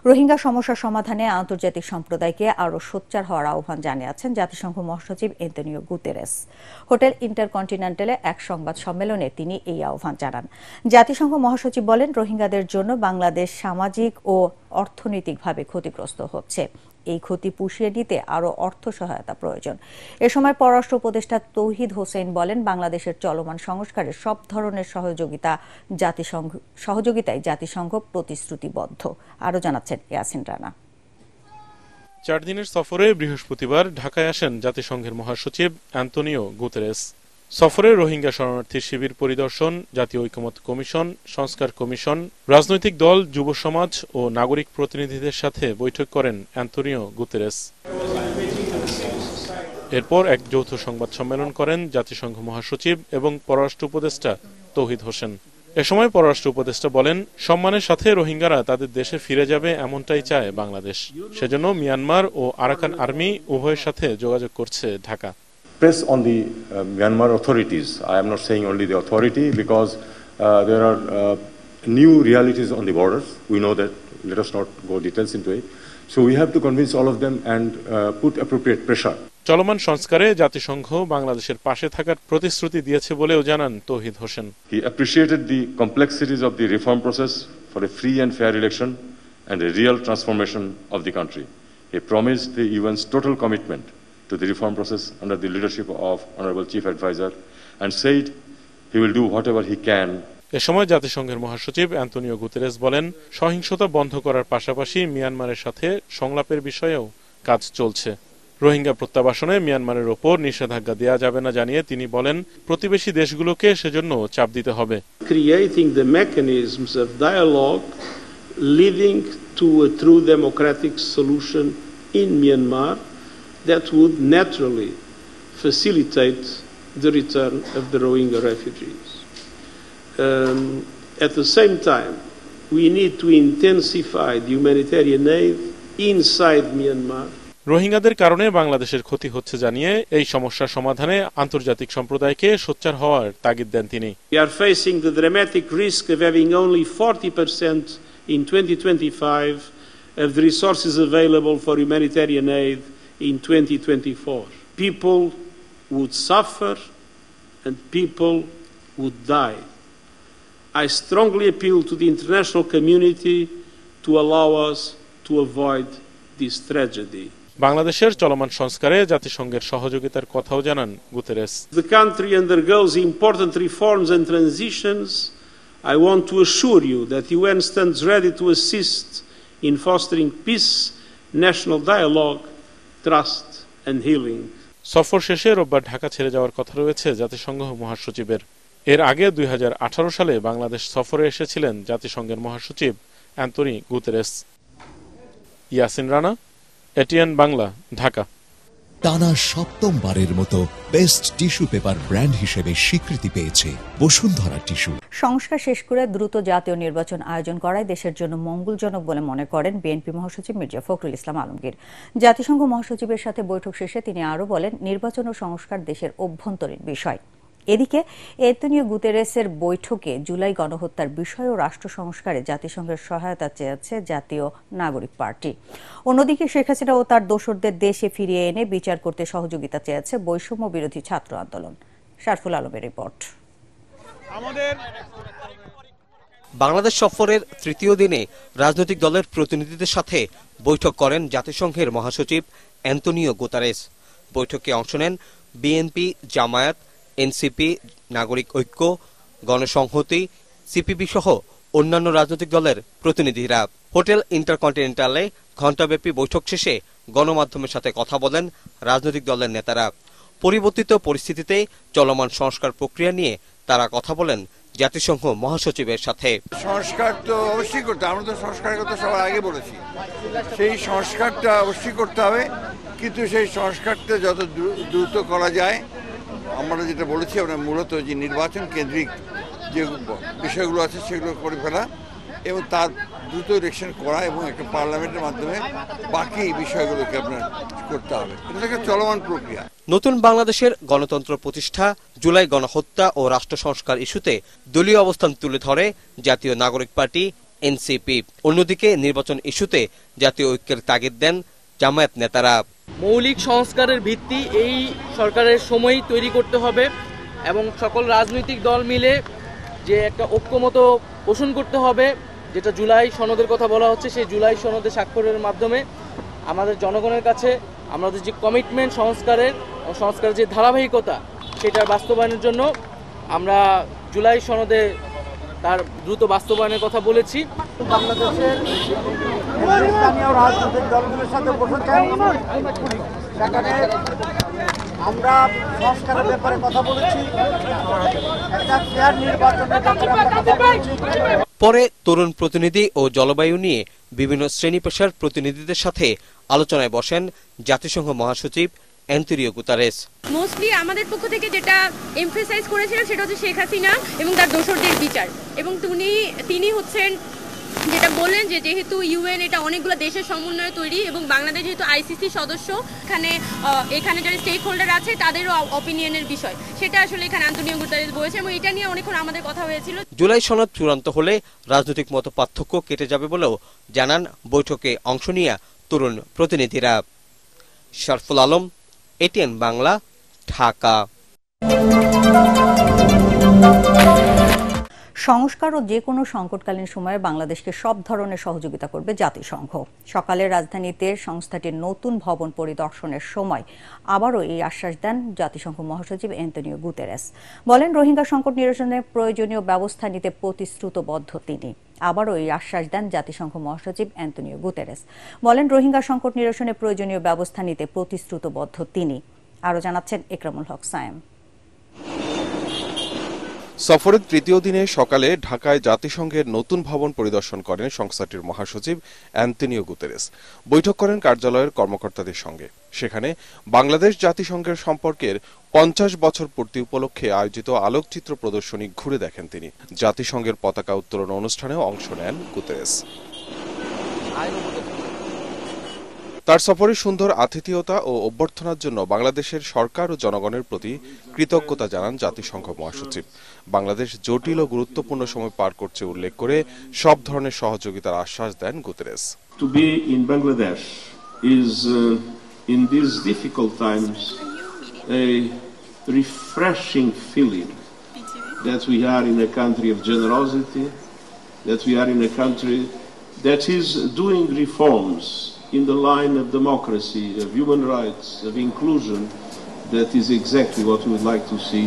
রোহিঙ্গা সমস্যা সমাধানে আন্তর্জাতিক সম্প্রদায়কে আরও সোচ্চার হওয়ার আহ্বান জানিয়েছেন জাতিসংঘ মহাসচিব অ্যান্তোনিও গুতেরেস। হোটেল ইন্টারকন্টিনেন্টালে এক সংবাদ সম্মেলনে তিনি এই আহ্বান জানান। জাতিসংঘ মহাসচিব বলেন, রোহিঙ্গাদের জন্য বাংলাদেশ সামাজিক ও অর্থনৈতিকভাবে ক্ষতিগ্রস্ত হচ্ছে। এই ক্ষতি পুষিয়ে নিতে আরও অর্থ সহায়তা প্রয়োজন। এ সময় পররাষ্ট্র উপদেষ্টা তৌহিদ হোসেন বলেন, বাংলাদেশের চলমান সংস্কারে সব ধরনের সহযোগিতায় জাতিসংঘ প্রতিশ্রুতিবদ্ধ। আরও জানাচ্ছেন ইয়াসিন রানা। 4 দিনের সফরে বৃহস্পতিবার ঢাকায় আসেন জাতিসংঘের মহাসচিব অ্যান্তোনিও গুতেরেস। সফরে রোহিঙ্গা শরণার্থী শিবির পরিদর্শন, জাতীয় ঐকমত্য কমিশন, সংস্কার কমিশন, রাজনৈতিক দল, যুব সমাজ ও নাগরিক প্রতিনিধিদের সাথে বৈঠক করেন অ্যান্তোনিও গুতেরেস। এরপর এক যৌথ সংবাদ সম্মেলন করেন জাতিসংঘ মহাসচিব এবং পররাষ্ট্র উপদেষ্টা তৌহিদ হোসেন। এ সময় পররাষ্ট্র উপদেষ্টা বলেন, সম্মানের সাথে রোহিঙ্গারা তাদের দেশে ফিরে যাবে এমনটাই চায় বাংলাদেশ। সেজন্য মিয়ানমার ও আরাকান আর্মি উভয়ের সাথে যোগাযোগ করছে Dhaka. Press on the Myanmar authorities. I am not saying only the authority, because there are new realities on the borders. We know that. Let us not go details into it. So we have to convince all of them and put appropriate pressure. চলমান সংস্কারে জাতিসংঘ বাংলাদেশের পাশে থাকার প্রতিশ্রুতি দিয়েছে বলেও জানান তৌহিদ Hossain. He appreciated the complexities of the reform process for a free and fair election and a real transformation of the country. He promised the UN's total commitment to the reform process under the leadership of Honorable Chief Advisor and said he will do whatever he can. এ সময় জাতিসংঘের মহাসচিব Antonio Guterres বলেন, সহিংসতা বন্ধ করার পাশাপাশি মিয়ানমারের সাথে সংলাপের বিষয়েও কাজ চলছে। রোহিঙ্গা প্রত্যাবাসনে মিয়ানমারের ওপর নিষেধাজ্ঞা দেওয়া যাবে না জানিয়ে তিনি বলেন, প্রতিবেশী দেশগুলোকে সেজন্য চাপ দিতে হবে। Creating the mechanisms of dialogue leading to a true democratic solution in Myanmar that would naturally facilitate the return of the Rohingya refugees. At the same time, we need to intensify the humanitarian aid inside Myanmar. রোহিঙ্গাদের কারণে বাংলাদেশের ক্ষতি হচ্ছে জানিয়ে এই সমস্যা সমাধানে আন্তর্জাতিক সম্প্রদায়কে সোচ্চার হওয়ার তাগিদ দেন তিনি। We are facing the dramatic risk of having only 40% in 2025 of the resources available for humanitarian aid in 2024. People would suffer and people would die. I strongly appeal to the international community to allow us to avoid this tragedy. বাংলাদেশের চলমান সংস্কারে জাতিসংঘের সহযোগিতার কথাও জানান Guterres. The country undergoes important reforms and transitions. I want to assure you that the UN stands ready to assist in fostering peace, national dialogue, trust and healing. সফর শেষে রোববার ঢাকা ছেড়ে যাওয়ার কথা রয়েছে জাতিসংঘ মহাসচিবের। এর আগে 2018 সালে বাংলাদেশ সফরে এসেছিলেন জাতিসংঘের মহাসচিব Antonio Guterres. Yasin Rana, ATN Bangla, Dhaka. টানা 7মবারের মতো বেস্ট টিস্যু পেপার ব্র্যান্ড হিসেবে স্বীকৃতি পেয়েছে বসুন্ধরা টিস্যু। সংস্কার শেষ করে দ্রুত জাতীয় নির্বাচন আয়োজন করায় দেশের জন্য মঙ্গলজনক বলে মনে করেন বিএনপি মহাসচিব মির্জা ফখরুল ইসলাম আলমগীর। জাতিসংঘ মহাসচিবের সাথে বৈঠক শেষে তিনি আরও বলেন, নির্বাচন ও সংস্কার দেশের অভ্যন্তরীণ বিষয়। এদিকে অ্যান্তোনিও গুতেরেসের বৈঠকে জুলাই গণহত্যার বিষয় ও রাষ্ট্র সংস্কারে জাতিসংঘের সহায়তা চেয়েছে জাতীয় নাগরিক পার্টি। অন্যদিকে শেখ হাসিনা ও তার দোসরদের দেশে ফিরিয়ে এনে বিচার করতে সহযোগিতা চেয়েছে বৈষম্য বিরোধী ছাত্র আন্দোলন। শারফুল আলমের রিপোর্ট। বাংলাদেশ সফরের তৃতীয় দিনে রাজনৈতিক দলের প্রতিনিধিদের সাথে বৈঠক করেন জাতিসংঘের মহাসচিব অ্যান্তোনিও গুতেরেস। বৈঠকে অংশ নেন বিএনপি, জামায়াত, এনসিপি, নাগরিক ঐক্য, গণসংহতি, সিপিবি সহ অন্যান্য রাজনৈতিক দলের প্রতিনিধিরা। হোটেল ইন্টারকন্টিনেন্টালে ঘণ্টাব্যাপী বৈঠক শেষে গণমাধ্যমের সাথে কথা বলেন রাজনৈতিক দলের নেতারা। পরিবর্তিত পরিস্থিতিতে চলমান সংস্কার প্রক্রিয়া নিয়ে তারা কথা বলেন জাতিসংঘ মহাসচিবের সাথে। সংস্কার তো অবশ্যই করতে, আমরা তো সংস্কারের কথা সবার আগে বলেছি, সেই সংস্কারটা অবশ্যই করতে হবে, কিন্তু সেই সংস্কারটা যত দ্রুত করা যায়। আমরা যেটা বলেছি, আমরা মূলত যে নির্বাচন কেন্দ্রিক যে বিষয়গুলো আছে সেগুলো করে ফেলা এবং তার দ্রুত ইলেকশন করা এবং একটা পার্লামেন্টের মাধ্যমে বাকি বিষয়গুলোকে আপনার করতে হবে। এটা একটা চলমান প্রক্রিয়া। নতুন বাংলাদেশের গণতন্ত্র প্রতিষ্ঠা, জুলাই গণহত্যা ও রাষ্ট্র সংস্কার ইস্যুতে দলীয় অবস্থান তুলে ধরে জাতীয় নাগরিক পার্টি এনসিপি। অন্যদিকে নির্বাচন ইস্যুতে জাতীয় ঐক্যের তাগিদ দেন জামায়াত নেতারা। মৌলিক সংস্কারের ভিত্তি এই সরকারের সময়ই তৈরি করতে হবে এবং সকল রাজনৈতিক দল মিলে যে একটা ঐক্যমত পোষণ করতে হবে, যেটা জুলাই সনদের কথা বলা হচ্ছে, সেই জুলাই সনদে স্বাক্ষরের মাধ্যমে আমাদের জনগণের কাছে আমাদের যে কমিটমেন্ট সংস্কারের যে ধারাবাহিকতা, সেটার বাস্তবায়নের জন্য আমরা জুলাই সনদে তার দ্রুত বাস্তবায়নের কথা বলেছি। বাংলাদেশের স্থানীয় রাজনৈতিক দলগুলোর সাথে বসেছেন, সেখানে আমরা সংস্কারের ব্যাপারে কথা বলেছি, একটা ফেয়ার নির্বাচনের ব্যাপারে আমরা কথা বলেছি। পরে তরুণ প্রতিনিধি ও জলবায়ু নিয়ে বিভিন্ন শ্রেণী পেশার প্রতিনিধিদের সাথে আলোচনায় বসেন জাতিসংঘ মহাসচিব অ্যান্তোনিও গুতেরেস। মোস্টলি আমাদের পক্ষ থেকে যেটা এমফেসাইজ করেছিলেন সেটা হচ্ছে শেখ হাসিনা এবং তার দোসরদের বিচার, এবং তিনি হচ্ছেন যেটা বললেন যে যেহেতু ইউএন এটা অনেকগুলো দেশের সমন্বয়ে তৈরি এবং বাংলাদেশ যেহেতু আইসিসি সদস্য, এখানে যারা স্টেক হোল্ডার আছে তাদেরও অপিনিয়নের বিষয়, সেটা আসলে এখানে অ্যান্তোনিও গুতেরেস বলেছে এবং এটা নিয়ে অনেকক্ষণ আমাদের কথা হয়েছিল। জুলাই সনদ চূড়ান্ত হলে রাজনৈতিক মত পার্থক্য কেটে যাবে বলেও জানান বৈঠকে অংশ নিয়ে তরুণ প্রতিনিধিরা। শরফুল আলম, এটিএন বাংলা, ঢাকা। সংস্কার ও যে কোনো সংকটকালীন সময়ে বাংলাদেশকে সব ধরনের সহযোগিতা করবে জাতিসংঘ। সকালে রাজধানীতে সংস্থাটির নতুন ভবন পরিদর্শনের সময় আবারও এই আশ্বাস দেন জাতিসংঘ মহাসচিব অ্যান্তোনিও গুতেরেস। বলেন, রোহিঙ্গা সংকট নিরসনে প্রয়োজনীয় ব্যবস্থা নিতে প্রতিশ্রুতিবদ্ধ তিনি। আবারও এই আশ্বাস দেন জাতিসংঘ মহাসচিব অ্যান্তোনিও গুতেরেস। বলেন, রোহিঙ্গা সংকট নিরসনে প্রয়োজনীয় ব্যবস্থা নিতে প্রতিশ্রুতিবদ্ধ তিনি। আরও জানাচ্ছেন একরামুল হক সায়েম। সফরের তৃতীয় দিনে সকালে ঢাকায় জাতিসংঘের নতুন ভবন পরিদর্শন করেন সংস্থাটির মহাসচিব অ্যান্তোনিও গুতেরেস। বৈঠক করেন কার্যালয়ের কর্মকর্তাদের সঙ্গে। সেখানে বাংলাদেশ জাতিসংঘের সম্পর্কের 50 বছর পূর্তি উপলক্ষে আয়োজিত আলোকচিত্র প্রদর্শনী ঘুরে দেখেন তিনি। জাতিসংঘের পতাকা উত্তোলন অনুষ্ঠানেও অংশ নেন গুতেরেস। তার সফরে সুন্দর আতিথেয়তা ও অভ্যর্থনার জন্য বাংলাদেশের সরকার ও জনগণের প্রতি কৃতজ্ঞতা জানান জাতিসংঘ মহাসচিব। বাংলাদেশ জটিল ও গুরুত্বপূর্ণ সময় পার করছে উল্লেখ করে সব ধরনের সহযোগিতার আশ্বাস দেন Guterres. To be in Bangladesh is in these difficult times a refreshing feeling that we are in a country of generosity, that we are in a country that is doing reforms in the line of democracy, of human rights, of inclusion, that is exactly what we would like to see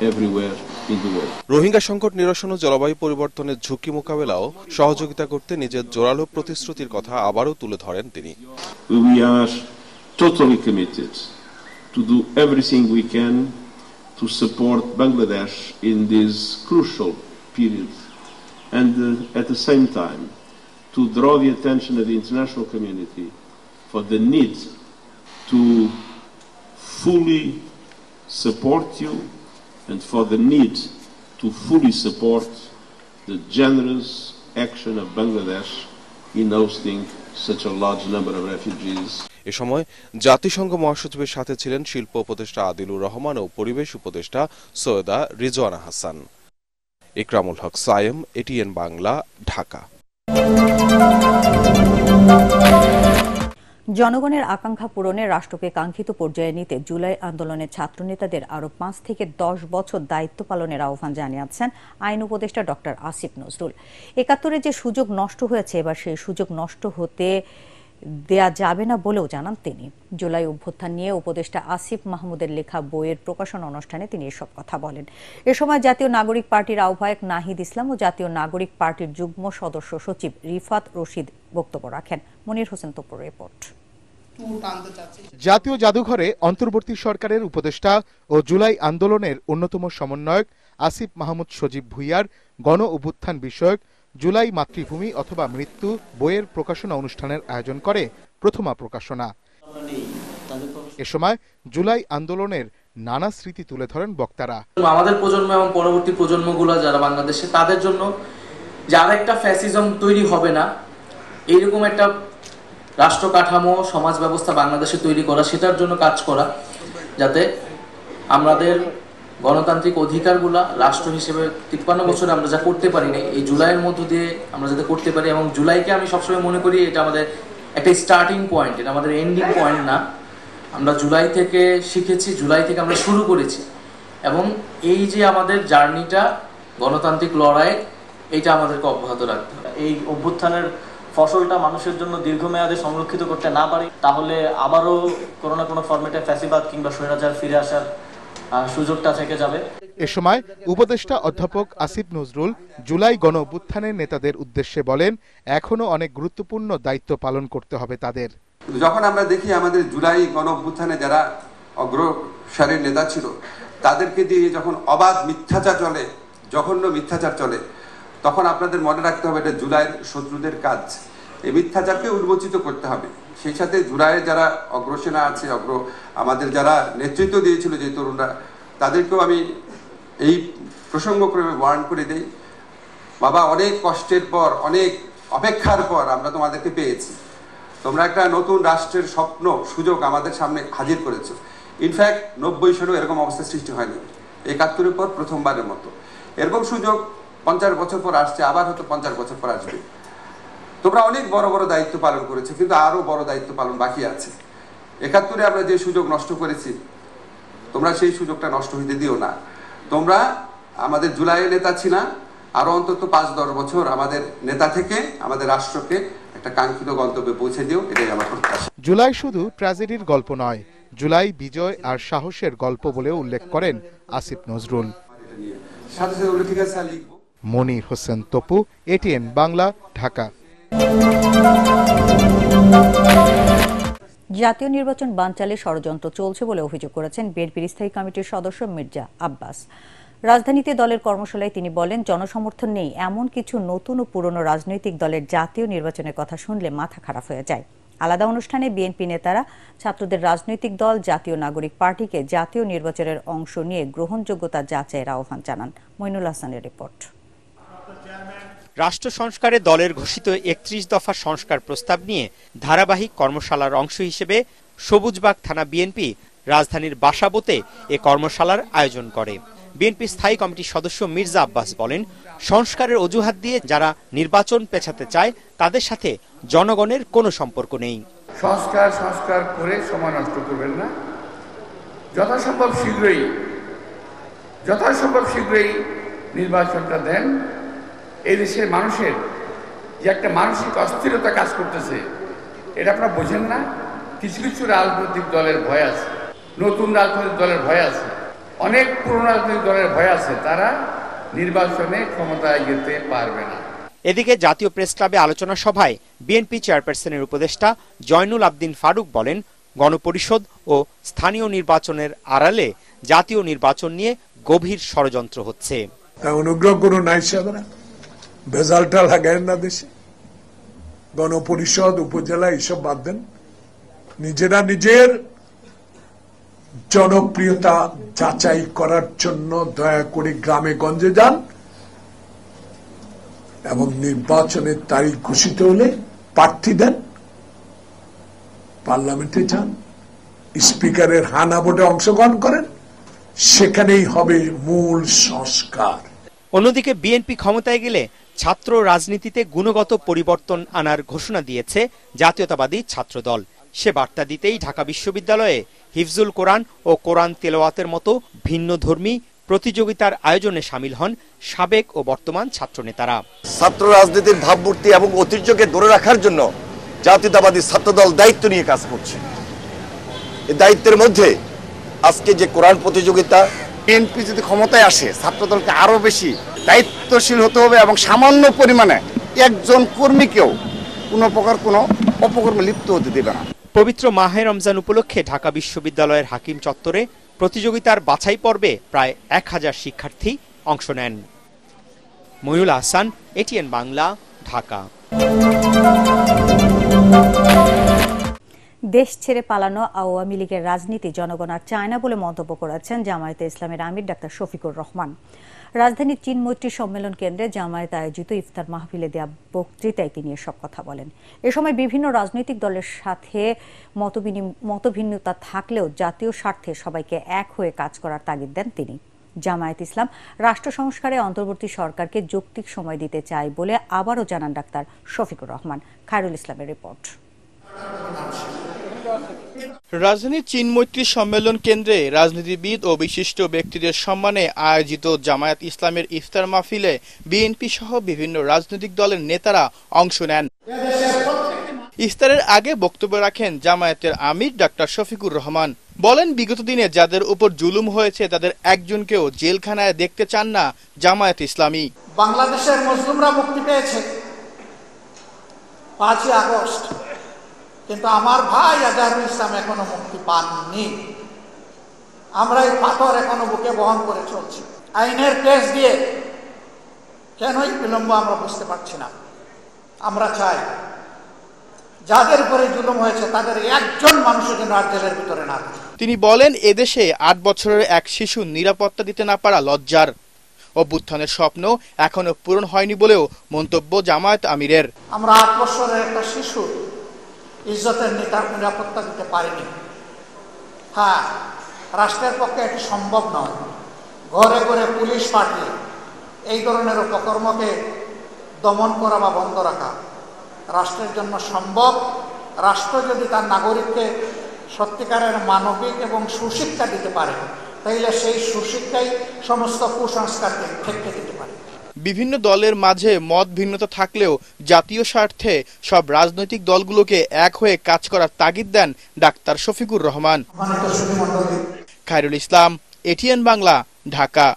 everywhere in the world. Rohingya সংকট নিরসন ও জলবায়ু পরিবর্তনের ঝুঁকি মোকাবেলাও সহযোগিতা করতে নিজের জোরালো প্রতিশ্রুতির কথা আবারও তুলে ধরেন তিনি। We are totally committed to do everything we can to support Bangladesh in this crucial period, and at the same time to draw the attention of the international community for the need to fully support you and for the need to fully support the generous action of Bangladesh in hosting such a large number of refugees. এ সময় জাতিসংঘ মহাসচিবের সাথে ছিলেন শিল্প উপদেষ্টা আদিলুর রহমান ও পরিবেশ উপদেষ্টা Syeda Rizwana Hasan. Ekramul Haque Sayem, ATN Bangla, Dhaka. জনগণের আকাঙ্ক্ষা পূরণে রাষ্ট্রকে কাঙ্ক্ষিত পর্যায়ে নিতে জুলাই আন্দোলনের ছাত্রনেতাদের আরো 5 থেকে 10 বছর দায়িত্ব পালনের আহ্বান জানিয়েছেন আইন উপদেষ্টা ডক্টর আসিফ নজরুল। 71-এ যে সুযোগ নষ্ট হয়েছে, এবার সেই সুযোগ নষ্ট হতে দেয়া যাবে না বলেও জানান তিনি। জুলাই অভ্যুত্থান নিয়ে উপদেষ্টা আসিফ মাহমুদের লেখা বইয়ের প্রকাশনা অনুষ্ঠানে তিনি এসব কথা বলেন। এ সময় জাতীয় নাগরিক পার্টির আহ্বায়ক নাহিদ ইসলাম ও জাতীয় নাগরিক পার্টির যুগ্ম সদস্য সচিব রিফাত রশিদ বক্তব্য রাখেন। মনির হোসেন তোপর রিপোর্ট। জাতীয় জাদুঘরে অন্তর্বর্তী সরকারের উপদেষ্টা ও জুলাই আন্দোলনের অন্যতম সমন্বয়ক আসিফ মাহমুদ সজীব ভুইয়ার গণ অভ্যুত্থান বিষয়ক জুলাই মাতৃভূমি অথবা মৃত্যু বইয়ের প্রকাশনা অনুষ্ঠানের আয়োজন করে প্রথমা প্রকাশনা। এ সময় জুলাই আন্দোলনের নানা স্মৃতি তুলে ধরেন বক্তারা। আমাদের প্রজন্ম এবং পরবর্তী প্রজন্মগুলো যারা বাংলাদেশে, তাদের জন্য যার একটা ফ্যাসিজম তৈরি হবে না, এইরকম একটা রাষ্ট্র কাঠামো, সমাজ ব্যবস্থা বাংলাদেশে তৈরি করা, সেটার জন্য কাজ করা, যাতে আমাদের গণতান্ত্রিক অধিকারগুলা রাষ্ট্র হিসেবে 53 বছরে আমরা যা করতে পারিনি, এই জুলাইয়ের মধ্য দিয়ে আমরা যাতে করতে পারি। এবং জুলাইকে আমি সবসময় মনে করি এটা আমাদের একটা স্টার্টিং পয়েন্ট, এটা আমাদের এন্ডিং পয়েন্ট না। আমরা জুলাই থেকে শিখেছি, জুলাই থেকে আমরা শুরু করেছি, এবং এই যে আমাদের জার্নিটা গণতান্ত্রিক লড়াই, এইটা আমাদেরকে অব্যাহত রাখতে হবে। এই অভ্যুত্থানের ফসলটা মানুষের জন্য দীর্ঘমেয়াদে সংরক্ষিত করতে না পারি, তাহলে আবারও কোনো না কোনো ফরম্যাটে ফ্যাসিবাদ কিংবা স্বৈরাচার ফিরে আসার সুযোগটা থেকে যাবে। এ সময় উপদেষ্টা অধ্যাপক আসিফ নজরুল জুলাই গণ অভ্যুত্থানের নেতাদের উদ্দেশ্যে বলেন, এখনো অনেক গুরুত্বপূর্ণ দায়িত্ব পালন করতে হবে তাদের। যখন আমরা দেখি আমাদের জুলাই গণ অভ্যুত্থানে যারা অগ্রসারীর নেতা ছিল, তাদেরকে দিয়ে যখন অবাধ মিথ্যাচার চলে, জঘন্য মিথ্যাচার চলে, তখন আপনাদের মনে রাখতে হবে এটা জুলাইয়ের শত্রুদের কাজ। এই মিথ্যাচারকে উন্মোচিত করতে হবে। সেই সাথে জুলাইয়ে যারা অগ্রসেনা আছে, আমাদের যারা নেতৃত্ব দিয়েছিল যে তরুণরা, তাদেরকেও আমি এই প্রসঙ্গক্রমে ওয়ার্ন করে দেই, বাবা অনেক কষ্টের পর, অনেক অপেক্ষার পর আমরা তোমাদেরকে পেয়েছি। তোমরা একটা নতুন রাষ্ট্রের স্বপ্ন, সুযোগ আমাদের সামনে হাজির করেছো। ইনফ্যাক্ট 90 সালেও এরকম অবস্থা সৃষ্টি হয়নি, 71-এর পর প্রথমবারের মতো এরকম সুযোগ 50 বছর পর আসছে, আবার হয়তো 50 বছর পর আসবে। তোমরা অনেক বড় বড় দায়িত্ব পালন করেছো, কিন্তু আরো বড় দায়িত্ব পালন বাকি আছে। 71-এ আমরা যে সুযোগ নষ্ট করেছি, তোমরা সেই সুযোগটা নষ্ট হইতে দিও না। তোমরা আমাদের জুলাইয়ের নেতা ছিল, আরো অন্তত 5-10 বছর আমাদের নেতা থেকে আমাদের রাষ্ট্রকে একটা কাঙ্ক্ষিত গন্তব্যে পৌঁছে দিও, এটাই আমার প্রত্যাশা। জুলাই শুধু ট্র্যাজেডির গল্প নয়, জুলাই বিজয় আর সাহসের গল্প বলেও উল্লেখ করেন আসিফ নজরুল। মনির হোসেন তপু, এটিএন বাংলা, ঢাকা। জাতীয় নির্বাচন বানচালে ষড়যন্ত্র চলছে বলে অভিযোগ করেছেন বিএনপির স্থায়ী কমিটির সদস্য মির্জা আব্বাস। রাজধানীতে দলের কর্মশালায় তিনি বলেন, জনসমর্থন নেই এমন কিছু নতুন ও পুরনো রাজনৈতিক দলের জাতীয় নির্বাচনের কথা শুনলে মাথা খারাপ হয়ে যায়। আলাদা অনুষ্ঠানে বিএনপি নেতারা ছাত্রদের রাজনৈতিক দল জাতীয় নাগরিক পার্টিকে জাতীয় নির্বাচনের অংশ নিয়ে গ্রহণযোগ্যতা যাচাইয়ের আহ্বান জানান। মইনুল হাসানের রিপোর্ট। রাষ্ট্র সংস্কারে দলের ঘোষিত 31 দফা সংস্কার প্রস্তাব নিয়ে ধারাবাহিক কর্মশালার অংশ হিসেবে সবুজবাগ থানা বিএনপি রাজধানীর বাসাবোতে এ কর্মশালার আয়োজন করে। বিএনপি স্থায়ী কমিটির সদস্য মির্জা আব্বাস বলেন, সংস্কারের অজুহাত দিয়ে যারা নির্বাচন পেছাতে চায় তাদের সাথে জনগণের কোনো সম্পর্ক নেই। সংস্কার করে সময় নষ্ট করবেন না, যথাসম্ভব শীঘ্রই নির্বাচনটা দেন। এই দেশের মানুষের যে একটা মানসিক অস্থিরতা কাজ করতেছে, এটা আপনারা বোঝেন না। কিছু কিছু রাজনৈতিক দলের ভয় আছে, নতুন রাজনৈতিক দলের ভয় আছে, অনেক পুরনো রাজনৈতিক দলের ভয় আছে, তারা নির্বাচনে ক্ষমতায় যেতে পারবে না। এদিকে জাতীয় প্রেস ক্লাবে আলোচনা সভায় বিএনপি চেয়ারপারসনের উপদেষ্টা জয়নুল আবদিন ফারুক বলেন, গণপরিষদ ও স্থানীয় নির্বাচনের আড়ালে জাতীয় নির্বাচন নিয়ে গভীর ষড়যন্ত্র হচ্ছে। অনুগ্রহ করুন, ভেজালটা লাগায়েন না দেশে। গণপরিষদ, উপজেলা এইসব বাদ দেন, নিজেরা নিজের জনপ্রিয়তা যাচাই করার জন্য দয়া করে গ্রামে গঞ্জে যান এবং নির্বাচনের তারিখ ঘোষিত হলে প্রার্থী দেন, পার্লামেন্টে যান, স্পিকারের হানা ভোটে অংশগ্রহণ করেন, সেখানেই হবে মূল সংস্কার। অন্যদিকে বিএনপি ক্ষমতায় গেলে ছাত্র রাজনীতিতে গুণগত পরিবর্তন আনার ঘোষণা দিয়েছে জাতীয়তাবাদী ছাত্রদল। সে বার্তা দিতেই ঢাকা বিশ্ববিদ্যালয়ে হিফজুল কোরআন ও কোরআন তেলাওয়াতের মতো ভিন্নধর্মী প্রতিযোগিতার আয়োজনে শামিল হন সাবেক ও বর্তমান ছাত্রনেতারা। ছাত্র রাজনীতির ভাবমূর্তি এবং ঐতিহ্যকে ধরে রাখার জন্য জাতীয়তাবাদী ছাত্রদল দায়িত্ব নিয়ে কাজ করছে। এই দায়িত্বের মধ্যে আজকে যে কোরআন প্রতিযোগিতা, বিএনপি যদি ক্ষমতায় আসে ছাত্রদলকে আরো বেশি দায়িত্বশীল হতে হবে এবং সামান্য পরিমাণে একজন কর্মীকেও কোনো প্রকার কোনো অপকর্মে লিপ্ত হতে দেবে না। পবিত্র মাহে রমজান উপলক্ষে ঢাকা বিশ্ববিদ্যালয়ের হাকিম চত্বরে প্রতিযোগিতার বাছাই পর্বে প্রায় 1000 শিক্ষার্থী অংশ নেন। মইনুল হাসান, এটিএন বাংলা, ঢাকা। দেশ ছেড়ে পালানো আওয়ামী লীগের রাজনীতি জনগণ আর চায় না বলে মন্তব্য করেছেন জামায়াতে ইসলামের আমির ডাক্তার শফিকুর রহমান। রাজধানীর চীন মৈত্রী সম্মেলন কেন্দ্রে জামায়াত আয়োজিত ইফতার মাহফিলে দেয়া বক্তৃতায় তিনি এসব কথা বলেন। এ সময় বিভিন্ন রাজনৈতিক দলের সাথে মতভিন্নতা থাকলেও জাতীয় স্বার্থে সবাইকে এক হয়ে কাজ করার তাগিদ দেন তিনি। জামায়াত ইসলাম রাষ্ট্র সংস্কারে অন্তর্বর্তী সরকারকে যৌক্তিক সময় দিতে চায় বলে আবারও জানান ডাক্তার শফিকুর রহমান। খায়রুল ইসলামের রিপোর্ট। রাজধানীর চীন মৈত্রী সম্মেলন কেন্দ্রে রাজনীতিবিদ ও বিশিষ্ট ব্যক্তিদের সম্মানে আয়োজিত জামায়াত ইসলামের ইফতার মাহফিলে বিএনপি সহ বিভিন্ন রাজনৈতিক দলের নেতারা অংশ নেন। ইফতারের আগে বক্তব্য রাখেন জামায়াতের আমির ডাক্তার শফিকুর রহমান। বলেন, বিগত দিনে যাদের উপর জুলুম হয়েছে তাদের একজনকেও জেলখানায় দেখতে চান না জামায়াত ইসলামী। বাংলাদেশের মুসলিমরা মুক্তি পেয়েছে 5ই আগস্ট, কিন্তু আমার ভাই আজহারুল ইসলাম এখনো মুক্তি পাননি। আমরা এই পাথর এখনো বুকে বহন করে চলছি। আইনের কেস দিয়ে কেনই বিলম্ব আমরা বুঝতে পারছি না। আমরা চাই যাদের উপরে জুলুম হয়েছে তাদের একজন মানুষের জন্য আর জেলের ভিতরে না। তিনি বলেন, এদেশে 8 বছরের এক শিশু নিরাপত্তা দিতে না পারা লজ্জার। অভ্যুত্থানের স্বপ্ন এখনো পূরণ হয়নি বলেও মন্তব্য জামায়াত আমিরের। আমরা 8 বছরের একটা শিশু ইজ্জতের নিরাপত্তা দিতে পারিনি। হ্যাঁ, রাষ্ট্রের পক্ষে এটি সম্ভব নয়। ঘরে ঘরে পুলিশ পাঠিয়ে এই ধরনের অপকর্মকে দমন করা বা বন্ধ রাখা রাষ্ট্রের জন্য সম্ভব। রাষ্ট্র যদি তার নাগরিককে সত্যিকারের মানবিক এবং সুশিক্ষা দিতে পারে, তাইলে সেই সুশিক্ষাই সমস্ত কুসংস্কারকে ঠেকে দিতে পারে। বিভিন্ন দলের মাঝে মত ভিন্নতা থাকলেও জাতীয় স্বার্থে সব রাজনৈতিক দলগুলোকে এক হয়ে কাজ করার তাগিদ দেন ডাক্তার শফিকুর রহমান। খায়রুল ইসলাম, এটিএন বাংলা, ঢাকা।